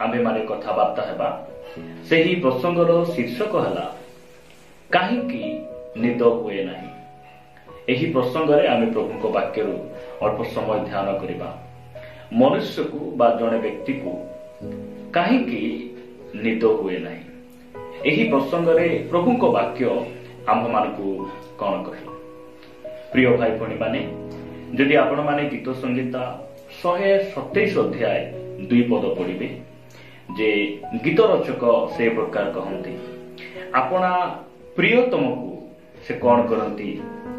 आमे माने कथबार्ता हेबा सेही प्रसंगर शीर्षक हला काहींकी निद हुए नाही। एही प्रसंगरे आमे प्रभु को वाक्यरु अल्प समय ध्यान करिबा। मनुष्य को बा जने व्यक्ति को काहींकी निद हुए नाही। एही प्रसंगरे प्रभु को वाक्य आम मानकु कौन कहे। प्रिय भाई भणी माने जदि आपण माने गीत संगीता 127 अध्याय 2 पद पढ़िबे जे गीत रचक से प्रकार कहती आपना प्रियतम को से कौन करती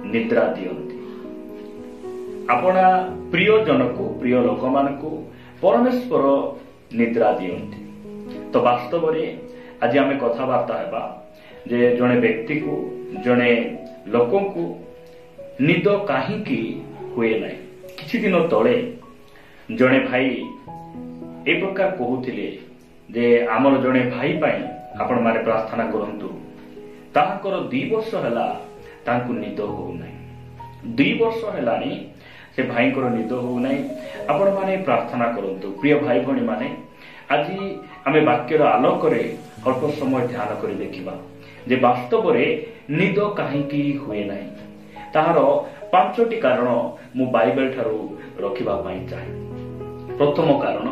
निद्रा दियंती। आपना प्रिय जन को प्रिय लोक मान को परमेश्वर निद्रा दियंती। तो वास्तव में आज आम कथबार्ता हेबा जे जने व्यक्ति को जने लोक को निद काहींकी हुए ना। किछि दिन तले जने भाई ए प्रकार कहूथिले जे आमर जने भाई पाई आपण माने प्रार्थना करंतु तांकर 2 वर्ष हला तांकु निद हो नै। 2 वर्ष हलानी से भाई को निद हो नै। आपण माने प्रार्थना करंतु। प्रिय भाई भणी माने आज आमे वाक्यर आलोक रे अल्प समय ध्यान करी देखिबा जे वास्तव रे निद काहींकी हुए नै। ताहार 5टी कारण मु बाइबल ठारू रखिबा पई चाहे। प्रथम कारण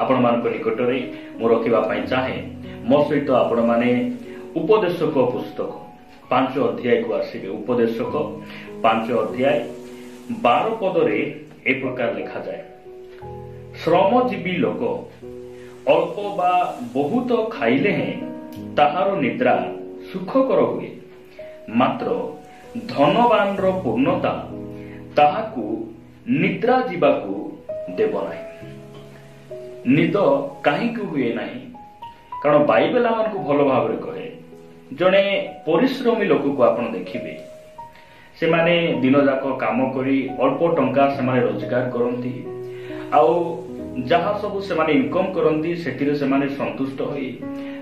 आपण मानक निकट रे मु रखिबा पई चाहे मो सहित आपण माने उपदेशक पुस्तक 5 अध्याय को आसीबे। उपदेशक 5 अध्याय 12 पद रे ए प्रकार लिखा जाए श्रमजीवी लोक अल्प बा बहुत खाइले हैं ताहार निद्रा सुखकर हुए मात्र धनवान रो पूर्णता ताहाकू निद्रा जीवाकू देव नाही। निद काहींकू हुए नाही कारण बाइबल आमको भल भाव कहे जड़े परिश्रमी लोक को आपण देखिबे से माने दिन जाक काम करी अल्प टंका से माने रोजगार करती आउ जहाँ सब से माने इनकम करती सेतिरे से माने संतुष्ट होई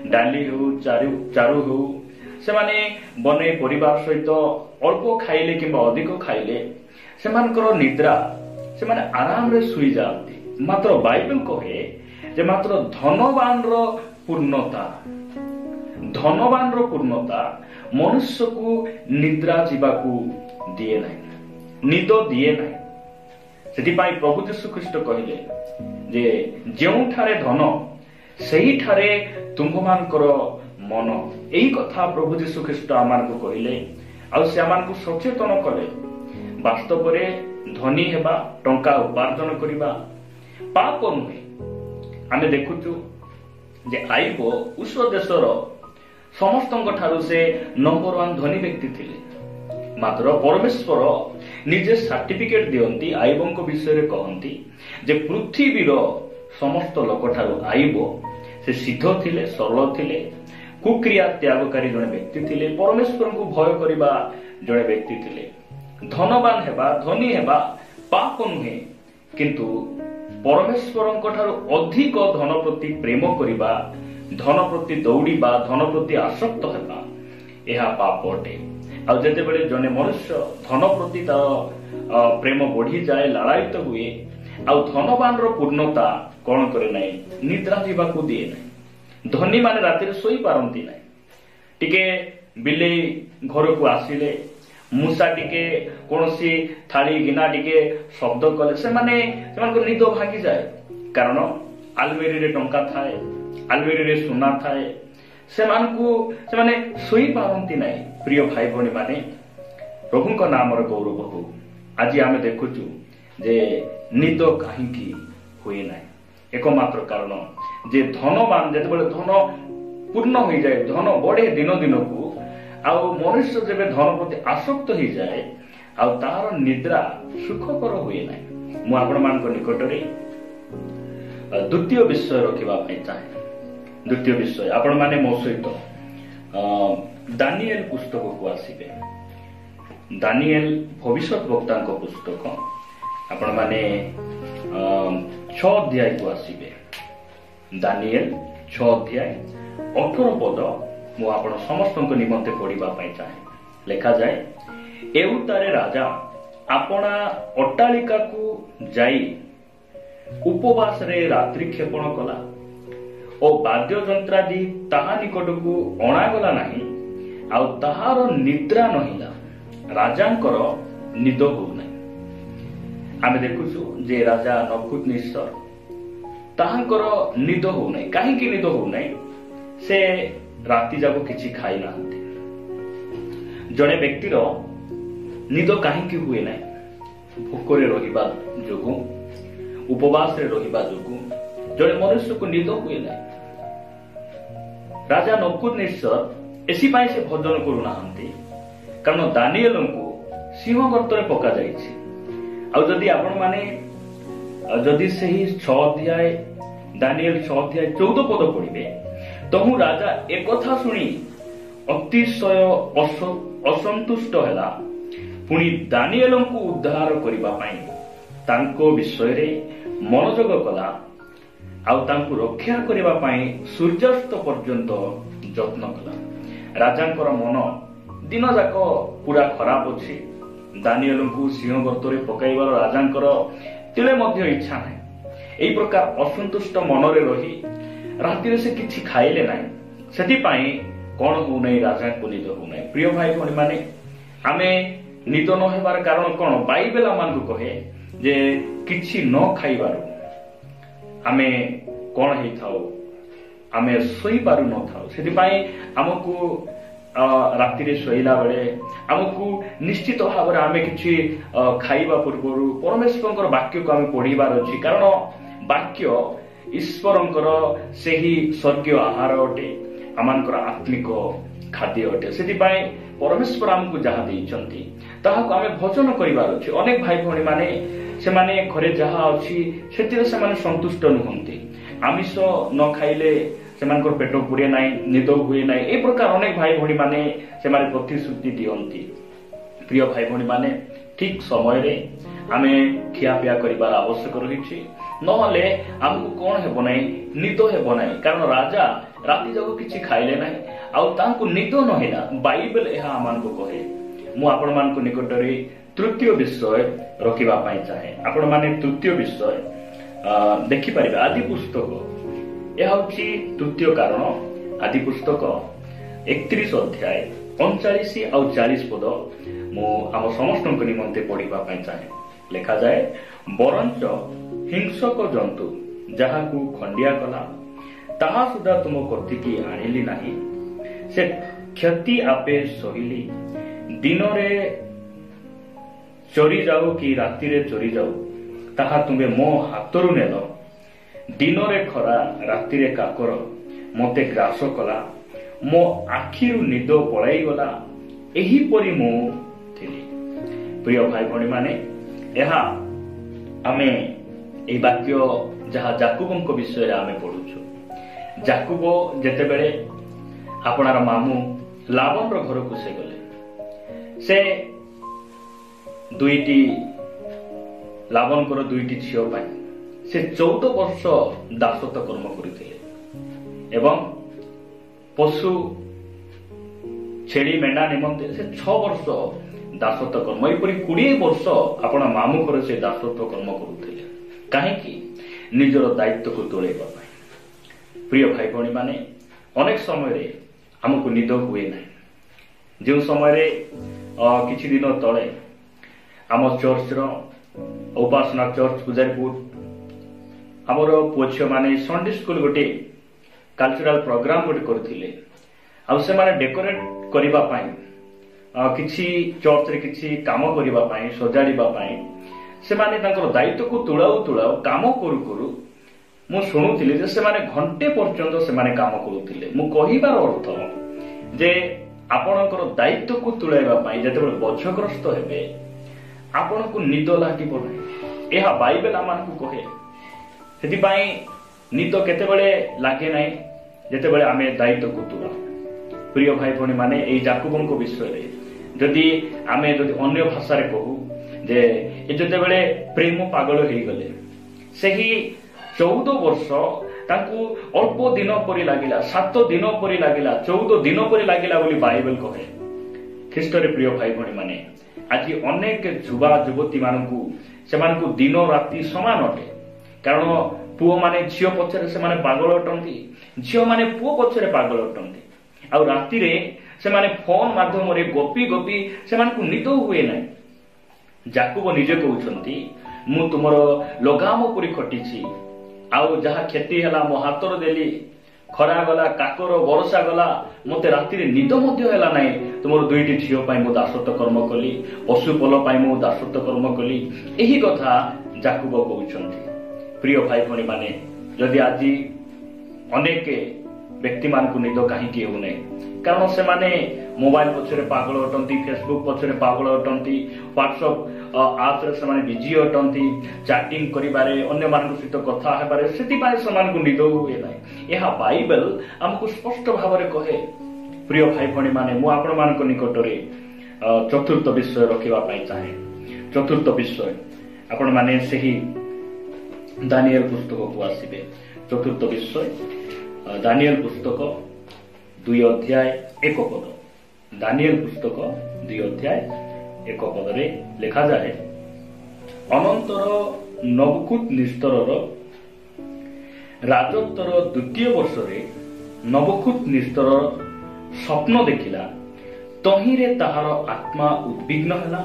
डाली हो चारू हो से माने बने परिवार सहित अल्प खाइले किंबा अधिक खाइले से मानकर निद्रा से माने आराम रे सुई जाती। मात्र बाइबल कहे जे मात्र धनवान रो पूर्णता मनुष्य को निद्रा जीवाकू दिए नहीं निद दिए नहीं। सेतिपाई प्रभु यीशु ख्रीष्ट कहले जे जेउठारे धन सेही ठारे तुम मानकर मन। एही कथा प्रभु यीशु ख्रीष्ट आमानकु कहले आ से आमानकु सचेतन कले। वास्तव रे धनी हेबा टंका उपार्जन करिबा पाप नुहे। आमे देखुचु जे आइबो उस देशर समस्तंक ठारू से नंबर 1 धनी व्यक्ति थिले। मात्र परमेश्वर निजे सर्टिफिकेट दियंती आइबोंक विषय रे कहंती जे पृथ्वीर समस्त लोक ठारू आइबो से सिद्ध थिले सरल थिले कुक्रिया त्यागकारी जड़े व्यक्ति थिले परमेश्वर को भय करबा जड़े व्यक्ति थिले। धनवान हेबा धनी हेबा पाप नुहे किंतु परमेश्वर ठारू अधिक धन प्रति प्रेम करबा धन प्रति दौड़ीबा धन प्रति आसक्त हेबा यह पाप अटे। आ जेते बेले जने मनुष्य धन प्रति तार प्रेम बढ़ी जाए लालायित हुए आ धनवान रो पूर्णता कौन करे नाही निद्रा जीवाकू दिए नाही। धनी माने राति रे सोई पारंती नाही। टिके बिलेई घर को आसिले मूसा टिके कोनसी थाली गिना टिके शब्द कले से माने निद भागी जाए कारण आलमेरी रे टंका थाए आलमेरी रे सुना थाए से माने सोई पारंती नाही। प्रिय भाई भणी माने प्रभु को नाम रे गौरव हो। आज आमे देखुचु जे निद काहींकी हुए नाही। एकमात्र कारण जे धनवान जेते बेले धन पूर्ण हो जाए धन बढ़े दिन दिन को आउ मनुष्य जेबे धन प्रति आसक्त हो जाए आउ तार निद्रा सुखकर हुए ना। मु आपण मान निकट रे द्वितीय विषय रखिबा पई चाहे। द्वितीय विषय आपण माने मो सहित दानिएल पुस्तक को आसीबे। दानिएल भविष्यत वक्ता को पुस्तक आपण माने 6 अध्याय को आसीबे। दानिएल 6 अध्याय 18 पद मु आपण समस्त निमंते पढ़िबा पई चाहे। लिखा जाए एउतारे राजा आपना अट्टालिका को जाई उपवास रे रात्रि क्षेपण कला ଓ ବାଦ୍ୟଯନ୍ତ୍ରାଦି ତାହା ନିକଟକୁ ଅଣାଗଲା ନାହିଁ, ଆଉ ତାହାର ନିଦ୍ରା ନହିଲା। ରାଜାଙ୍କର ନିଦ ହଉନାହିଁ। ଆମେ ଦେଖୁଛୁ ଯେ ରାଜା ନବୁକଦ୍ନେସର ତାହାଙ୍କର ନିଦ ହଉନାହିଁ। କାହିଁକି ନିଦ ହଉନାହିଁ? ସେ ରାତି ଯାକ କିଛି ଖାଇ ନାହାନ୍ତି। ଜଣେ ବ୍ୟକ୍ତିର ନିଦ କାହିଁକି ହୁଏ ନାହିଁ? ଭୋକରେ ରହିବା ଯୋଗୁଁ, ଉପବାସରେ ରହିବା ଯୋଗୁଁ ଜଣେ ମନୁଷ୍ୟକୁ ନିଦ ହୁଏ ନାହିଁ। ରାଜା ନବୁକଦ୍ନେସର ଏଥିପାଇଁ ସେ ଭୋଜନ କରୁନାହାନ୍ତି, କାରଣ ଦାନିଏଲଙ୍କୁ ସିଂହ ଗର୍ତ୍ତରେ ପକାଯାଇଛି। ଆଉ ଯଦି ଆପଣମାନେ ଯଦି ସେହି 6 ଅଧ୍ୟାୟ ଦାନିଏଲ 6 ଅଧ୍ୟାୟ 14 ପଦ ପଢିବେ, ତହୁଁ ରାଜା ଏକଥା ଶୁଣି ଅତିଶୟ ଅସନ୍ତୁଷ୍ଟ ହେଲା। ପୁଣି ଦାନିଏଲଙ୍କୁ ଉଦ୍ଧାର କରିବା ପାଇଁ ତାଙ୍କ ବିଷୟରେ ମନୋଯୋଗ କଲା, ଆଉ ତାଙ୍କୁ ରକ୍ଷା କରିବା ପାଇଁ ସୂର୍ଯ୍ୟାସ୍ତ ପର୍ଯ୍ୟନ୍ତ ଯତ୍ନ କଲା। ରାଜାଙ୍କର ମନ ଦିନ ଯାକ ପୁରା ଖରାପ ଅଛି। ଦାନିଏଲଙ୍କୁ ସିଂହ ଗର୍ତ୍ତରେ ପକାଇବାର ରାଜାଙ୍କର ତିଳେ ମଧ୍ୟ ଇଚ୍ଛା ନାହିଁ। ଏହି ପ୍ରକାର ଅସନ୍ତୁଷ୍ଟ ମନରେ ରହି ରାତିରେ ସେ କିଛି ଖାଇଲେ ନାହିଁ। ସେଥିପାଇଁ କଣ ହଉନାହିଁ? ରାଜାଙ୍କୁ ନିଦ ହଉନାହିଁ। ପ୍ରିୟ ଭାଇ ଭଉଣୀ ମାନେ, ଆମେ ନିଦ ନ ହେବାର କାରଣ କଣ? ବାଇବେଲ ଆମକୁ କହେ ଯେ କିଛି ନ ଖାଇବାରୁ ଆମେ କଣ ହେଇଥାଉ? ଆମେ ଶୋଇପାରୁ ନଥାଉ। ସେଥିପାଇଁ ଆମକୁ ରାତିରେ ଶୋଇଲା ବେଳେ ଆମକୁ ନିଶ୍ଚିତ ଭାବରେ ଆମେ କିଛି ଖାଇବା ପୂର୍ବରୁ ପରମେଶ୍ୱରଙ୍କର ବାକ୍ୟକୁ ଆମେ ପଢିବାର ଅଛି। କାରଣ ବାକ୍ୟ ଈଶ୍ୱରଙ୍କର ସେହି ସ୍ୱର୍ଗୀୟ ଆହାର ଅଟେ, ଆମମାନଙ୍କର ଆତ୍ମିକ ଖାଦ୍ୟ ଅଟେ। ସେଥିପାଇଁ ପରମେଶ୍ୱର ଆମକୁ ଯାହା ଦେଇଛନ୍ତି ତାହାକୁ ଆମେ ଭୋଜନ କରିବାର ଅଛି। ଅନେକ ଭାଇ ଭଉଣୀ ମାନେ ସେମାନେ ଘରେ ଯାହା ଅଛି ସେଥିରେ ସେମାନେ ସନ୍ତୁଷ୍ଟ ନୁହନ୍ତି। ଆମିଷ ନ ଖାଇଲେ ସେମାନଙ୍କର ପେଟ ପୁରେ ନାହିଁ, ନିଦ ହୁଏ ନାହିଁ। ଏ ପ୍ରକାର ଅନେକ ଭାଇ ଭଉଣୀ ମାନେ ସେମାନେ ପ୍ରତିଶ୍ରୁତି ଦିଅନ୍ତି। ପ୍ରିୟ ଭାଇ ଭଉଣୀ ମାନେ, ଠିକ ସମୟରେ ଆମେ ଖିଆପିଆ କରିବାର ଆବଶ୍ୟକ ରହିଛି। ନହେଲେ ଆମକୁ କଣ ହେବ ନାହିଁ? ନିଦ ହେବ ନାହିଁ। କାରଣ ରାଜା ରାତି ଯାକ କିଛି ଖାଇଲେ ନାହିଁ, ଆଉ ତାଙ୍କୁ ନିଦ ନହେଲା। ବାଇବେଲ ଏହା ଆମମାନଙ୍କୁ କହେ। ମୁଁ ଆପଣମାନଙ୍କ ନିକଟରେ ତୃତୀୟ ବିଷୟ ରଖିବା ପାଇଁ ଚାହେଁ। ଆପଣମାନେ ତୃତୀୟ ବିଷୟ ଦେଖିପାରିବେ। ଆଦି ପୁସ୍ତକ, ଏହା ହେଉଛି ତୃତୀୟ କାରଣ। ଆଦି ପୁସ୍ତକ 31 ଅଧ୍ୟାୟ 39 ଆଉ 40 ପଦ ମୁଁ ଆମ ସମସ୍ତଙ୍କ ନିମନ୍ତେ ପଢିବା ପାଇଁ ଚାହେଁ। ଲେଖାଯାଏ, ବରଞ୍ଚ ହିଂସକ ଜନ୍ତୁ ଯାହାକୁ ଖଣ୍ଡିଆ କଲା ତାହା ସୁଦ୍ଧା ତୁମ କତିକି ଆଣିଲି ନାହିଁ। ସେ କ୍ଷତି ଆପେ ସହିଲି। ଦିନରେ ଚରି ଯାଉ କି ରାତିରେ ଚରି ଯାଉ, ତାହା ତୁମେ ମୋ ହାତରୁ ନେଲ। ଦିନରେ ଖରା, ରାତିରେ କାକର ମୋତେ ଗ୍ରାସ କଲା। ମୋ ଆଖିରୁ ନିଦ ପଳାଇଗଲା। ଏହିପରି ମୁଁ ଥିଲି। ପ୍ରିୟ ଭାଇ ଭଉଣୀ ମାନେ, ଏହା ଆମେ ଏହି ବାକ୍ୟ ଯାହା ଯାକୁବଙ୍କ ବିଷୟରେ ଆମେ ପଢୁଛୁ। ଯାକୁବ ଯେତେବେଳେ ଆପଣାର ମାମୁଁ ଲାବନର ଘରକୁ ସେ ଗଲେ, ସେ ଲାବନଙ୍କର 2ଟି ଝିଅ ପାଇଁ ସେ 14 ବର୍ଷ ଦାସତ୍ୱ କର୍ମ କରିଥିଲେ ଏବଂ ପଶୁ ଛେଳି ମେଣ୍ଢା ନିମନ୍ତେ ସେ 6 ବର୍ଷ ଦାସତ୍ୱ କର୍ମ, ଏପରି 20 ବର୍ଷ ଆପଣ ମାମୁଁ ଘରେ ସେ ଦାସତ୍ୱ କର୍ମ କରୁଥିଲେ। କାହିଁକି? ନିଜର ଦାୟିତ୍ୱକୁ ତୁଳେଇବା ପାଇଁ। ପ୍ରିୟ ଭାଇ ଭଉଣୀ ମାନେ, ଅନେକ ସମୟରେ ଆମକୁ ନିଦ ହୁଏ ନାହିଁ। ଯେଉଁ ସମୟରେ କିଛି ଦିନ ତଳେ ଆମ ଚର୍ଚ୍ଚର ଉପାସନା ଚର୍ଚ୍ଚ ପୂଜାରୀପୁର ଆମର ପୁଅ ଝିଅ ମାନେ ସଣ୍ଡେ ସ୍କୁଲ ଗୋଟେ କଲଚରାଲ ପ୍ରୋଗ୍ରାମ ଗୋଟେ କରିଥିଲେ। ଆଉ ସେମାନେ ଡେକୋରେଟ କରିବା ପାଇଁ କିଛି ଚର୍ଚ୍ଚରେ କିଛି କାମ କରିବା ପାଇଁ, ସଜାଡ଼ିବା ପାଇଁ ସେମାନେ ତାଙ୍କର ଦାୟିତ୍ୱକୁ ତୁଳାଉ କାମ କରୁ କରୁ ମୁଁ ଶୁଣୁଥିଲି ଯେ ସେମାନେ ଘଣ୍ଟେ ପର୍ଯ୍ୟନ୍ତ ସେମାନେ କାମ କରୁଥିଲେ। ମୁଁ କହିବାର ଅର୍ଥ ଯେ ଆପଣଙ୍କର ଦାୟିତ୍ୱକୁ ତୁଳାଇବା ପାଇଁ ଯେତେବେଳେ ବୋଝଗ୍ରସ୍ତ ହେବେ, ଆପଣଙ୍କୁ ନିଦ ଲାଗିବ ନାହିଁ। ଏହା ବାଇବେଲ ଆମମାନଙ୍କୁ କହେ। ସେଥିପାଇଁ ନିଦ କେତେବେଳେ ଲାଗେ ନାହିଁ? ଯେତେବେଳେ ଆମେ ଦାୟିତ୍ୱକୁ ତୁଳାଉ। ପ୍ରିୟ ଭାଇ ଭଉଣୀ ମାନେ, ଏହି ଯାକୁବଙ୍କ ବିଷୟରେ ଯଦି ଆମେ ଅନ୍ୟ ଭାଷାରେ କହୁ ଯେ ଯେତେବେଳେ ପ୍ରେମ ପାଗଳ ହେଇଗଲେ, ସେହି 14 ବର୍ଷ ତାଙ୍କୁ ଅଳ୍ପ ଦିନ ପରି ଲାଗିଲା, 7 ଦିନ ପରି ଲାଗିଲା, 14 ଦିନ ପରି ଲାଗିଲା ବୋଲି ବାଇବେଲ କହେ। ଖ୍ରୀଷ୍ଟରେ ପ୍ରିୟ ଭାଇ ଭଉଣୀ ମାନେ, ଆଜି ଅନେକ ଯୁବା ଯୁବତୀ ସେମାନଙ୍କୁ ଦିନ ରାତି ସମାନ ଅଟେ। କାରଣ ପୁଅମାନେ ଝିଅ ପଛରେ ସେମାନେ ପାଗଳ ଅଟନ୍ତି झील माने पुओ पछरे पागल अटंती आ राति रे से माने फोन माध्यम रे गोपी गोपी से माने को निद हुए ना। जाकुब निजे कहउछंती मु तुमर लगाम पुरी खटिछि आउ जहा क्षति हला मो हातर देली खरा गला काकर बरसा गला मते राति रे निद मध्य हला नै। तुमर दुईटी झियो पाई मु दासत्व कर्म कली पशुपल पाई मु दासत्व कर्म कली एही कथा जाकुब कहउछंती। प्रिय भाई भणी माने जदि आज अनेक व्यक्ति मान को निद कहीं हो नहीं कारण से माने मोबाइल पछरे पागल अटंती फेसबुक पछरे पागल अटंती व्हाट्सएप आप से माने बिजी अटंती चैटिंग करिबारे अन्य मान सहित कथा हेबारे सेति पाए समान को निद हुए नहीं। यह बाइबल हमको स्पष्ट भाव में कहे। प्रिय भाई भणी माने मु आपण मान को निकट रे चतुर्थ विषय रखिबा पई चाहे। चतुर्थ विषय आपण माने सही दानिएल पुस्तक को आसीबे। चतुर्थ विषय दानिएल पुस्तक 2 अध्याय 1 पद। दानिएल पुस्तक 2 अध्याय 1 पद रे लिखा जाए अनंतर नबुकुदनेस्तर राजत्वर द्वितीय वर्ष रे नबुकुदनेस्तर स्वप्न देखिला तहिरे ताहार आत्मा उद्विग्न हला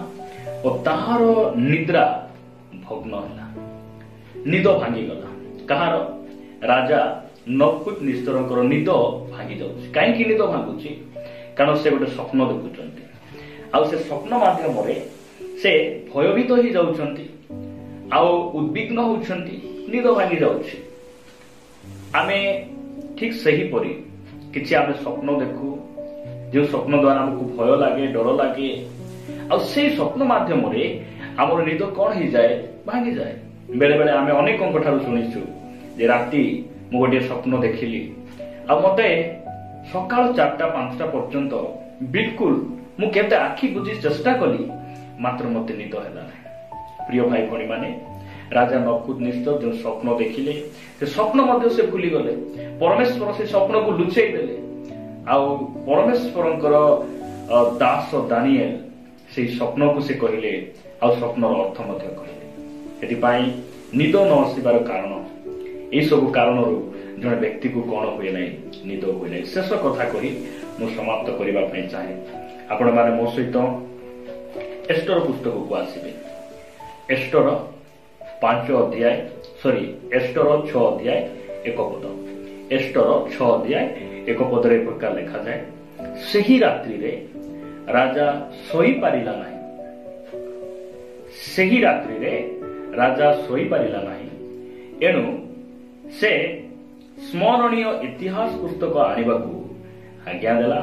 और ताहार निद्रा भग्न हला। निद भांगी गला कहार राजा नबुकुदनेस्तर निद भांगी जाउछि। काहेकि निद भांगुछि कारण से गोटे स्वप्न देखुछंती आ से स्वप्न माध्यम रे से भयभीत ही जाउछंती आ उद्विग्न होउछंती निद भांगी जाउछि। आमे ठीक सही परी किछि आमे स्वप्न देखु जो स्वप्न द्वारा हमको भय लागे डर लागे आ से स्वप्न माध्यम रे हमर निद कोन ही जाए भांगी जाए। बेले बेले आमे अनेक ठारू सुनिछु जे राति मु गोटे स्वप्न देखिली आ मते सकाळ 4टा-5टा पर्यंत बिल्कुल मु केते आखि बुझी चेष्टा कली मात्र मते निद हैला नै। प्रिय भाई भणी माने राजा नबुकुदनेस्तर जो स्वप्न देखिले से स्वप्न मध्य से भूली गले। परमेश्वर से स्वप्न को लुचेई देले आ परमेश्वरंकर दास दानिएल से स्वप्न को से कहिले आ स्वप्नर अर्थ मध्य कहिले। एति पई निद न आसीबार कारण ए सब कारण जन व्यक्ति को कौन हुए ना निद हुए ना। शेष कथा कही मु समाप्त करने चाहे। आपण माने मो सहित एस्टर पुस्तक को आसीबे। एस्टर 5 अध्याय एस्टर 6 अध्याय 1 पद। एस्टर 6 अध्याय 1 पद रे प्रकार लिखा जाए सही रात्रि रे राजा सोई पारिला नाही। सही रात्रि रे राजा सोई पारिला नाही एणु से स्मरणीय इतिहास पुस्तक आनिबा को आज्ञा देला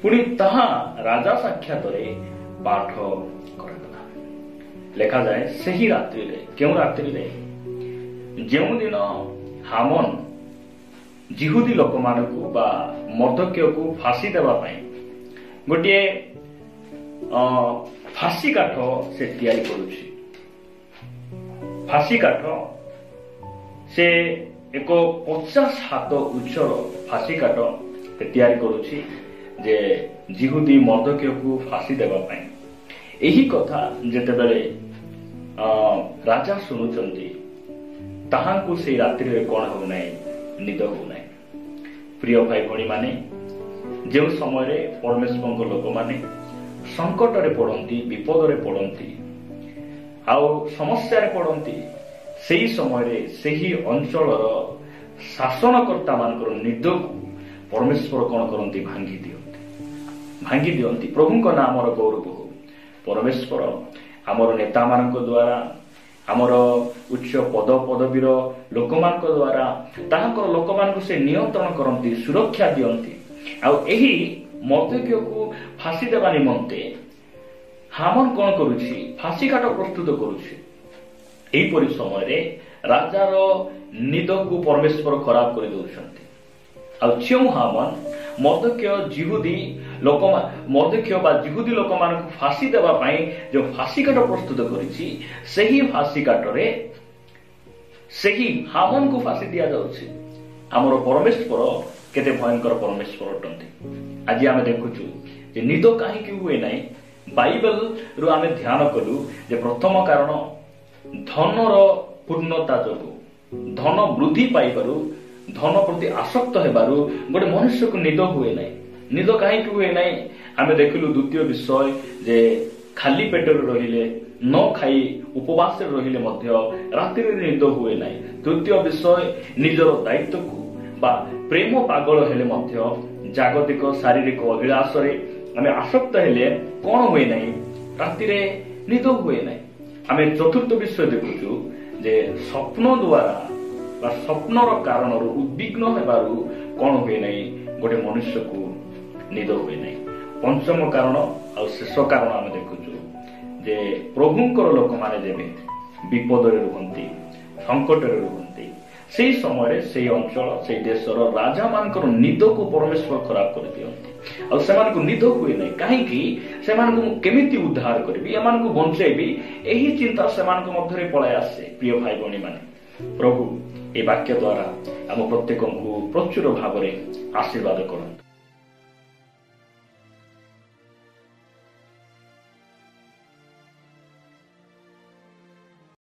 पुणी ताहा राजा साक्षात पाठ करागला। लिखा जाए सही रात्रि रे क्यों रात्रि रे जो दिन हामन जिहुदी लोक मानकु बा मर्दक्य को फांसी देवा पाई गोटे फांसी काठ से तैयारी करुछि। फांसी काठ से एक 50 हाथ उच्चर फांसी काठ तैयारी करुछि जे जिहुदी मर्दक्य को फांसी देवा पाई। एही कथा जेतेबेले राजा सुनुचंती ताहांकु से रात्रि रे कोन हो नै निद हो नै। प्रिय भाई भणी माने जो समय रे परमेश्वर लोक माने संकट रे पड़ती विपद रे पड़ती आउ समस्या रे पड़ती सेही समय रे सेही अंचलर शासनकर्ता मानकर निद को परमेश्वर कौन करती भांगी दियंती। प्रभु नाम गौरव हो। परमेश्वर आमर नेता मान द्वारा आमर उच्च पद पदवीर लोक मान द्वारा ताहांकर लोक मान से नियंत्रण करती सुरक्षा दियंती। आउ एही मर्दक्य को फांसी देवा निमंते हामन कौन करुछि फांसी काट प्रस्तुत करुछि। एहीपरि समय रे राजार निद को परमेश्वर खराब कर दउछंती। आउ जो हामन मर्दक्य जिहुदी लोक मर्दक्य बा जिहुदी लोक मान को फांसी देवा पाई जो फांसी काट प्रस्तुत करिछि सेही फांसी काट रे सेही हामन को फांसी दिया जाउछि। हमर परमेश्वर केते भयंकर परमेश्वर अटंती। आज आमे देखुछु जे निद काहे कि हुए नै। बाइबल रु आमे ध्यान कलु जे प्रथम कारण धनर पूर्णता जोगु धन वृद्धि पाइबारु ଧନ ପ୍ରତି ଆସକ୍ତ ହେବାରୁ ଗୋଟେ ମନୁଷ୍ୟକୁ ନିଦ ହୁଏ ନାହିଁ। ନିଦ କାହିଁକି ହୁଏ ନାହିଁ? ଆମେ ଦେଖିଲୁ ଦ୍ୱିତୀୟ ବିଷୟ ଯେ ଖାଲି ପେଟରେ ରହିଲେ, ନ ଖାଇ ଉପବାସରେ ରହିଲେ ମଧ୍ୟ ରାତିରେ ନିଦ ହୁଏ ନାହିଁ। ତୃତୀୟ ବିଷୟ, ନିଜର ଦାୟିତ୍ୱକୁ ବା ପ୍ରେମ ପାଗଳ ହେଲେ ମଧ୍ୟ ଜାଗତିକ ଶାରୀରିକ ଅଭିଳାଷରେ ଆମେ ଆସକ୍ତ ହେଲେ କଣ ହୁଏ ନାହିଁ? ରାତିରେ ନିଦ ହୁଏ ନାହିଁ। ଆମେ ଚତୁର୍ଥ ବିଷୟ ଦେଖୁଛୁ ଯେ ସ୍ୱପ୍ନ ଦ୍ୱାରା ବା ସ୍ୱପ୍ନର କାରଣରୁ ଉଦ୍ବିଗ୍ନ ହେବାରୁ କଣ ହୁଏ ନାହିଁ? ଗୋଟେ ମନୁଷ୍ୟକୁ ନିଦ ହୁଏ ନାହିଁ। ପଞ୍ଚମ କାରଣ ଆଉ ଶେଷ କାରଣ ଆମେ ଦେଖୁଛୁ ଯେ ପ୍ରଭୁଙ୍କର ଲୋକମାନେ ଯେବେ ବିପଦରେ ରୁହନ୍ତି, ସଙ୍କଟରେ ରୁହନ୍ତି, ସେଇ ସମୟରେ ସେଇ ଅଞ୍ଚଳ, ସେଇ ଦେଶର ରାଜା ମାନଙ୍କର ନିଦକୁ ପରମେଶ୍ୱର ଖରାପ କରିଦିଅନ୍ତି। ଆଉ ସେମାନଙ୍କୁ ନିଦ ହୁଏ ନାହିଁ। କାହିଁକି? ସେମାନଙ୍କୁ ମୁଁ କେମିତି ଉଦ୍ଧାର କରିବି, ଏମାନଙ୍କୁ ବଞ୍ଚେଇବି, ଏହି ଚିନ୍ତା ସେମାନଙ୍କ ମଧ୍ୟରେ ପଳାଇ ଆସେ। ପ୍ରିୟ ଭାଇ ଭଉଣୀ ମାନେ, ପ୍ରଭୁ ଏ ବାକ୍ୟ ଦ୍ୱାରା ଆମ ପ୍ରତ୍ୟେକଙ୍କୁ ପ୍ରଚୁର ଭାବରେ ଆଶୀର୍ବାଦ କରନ୍ତୁ।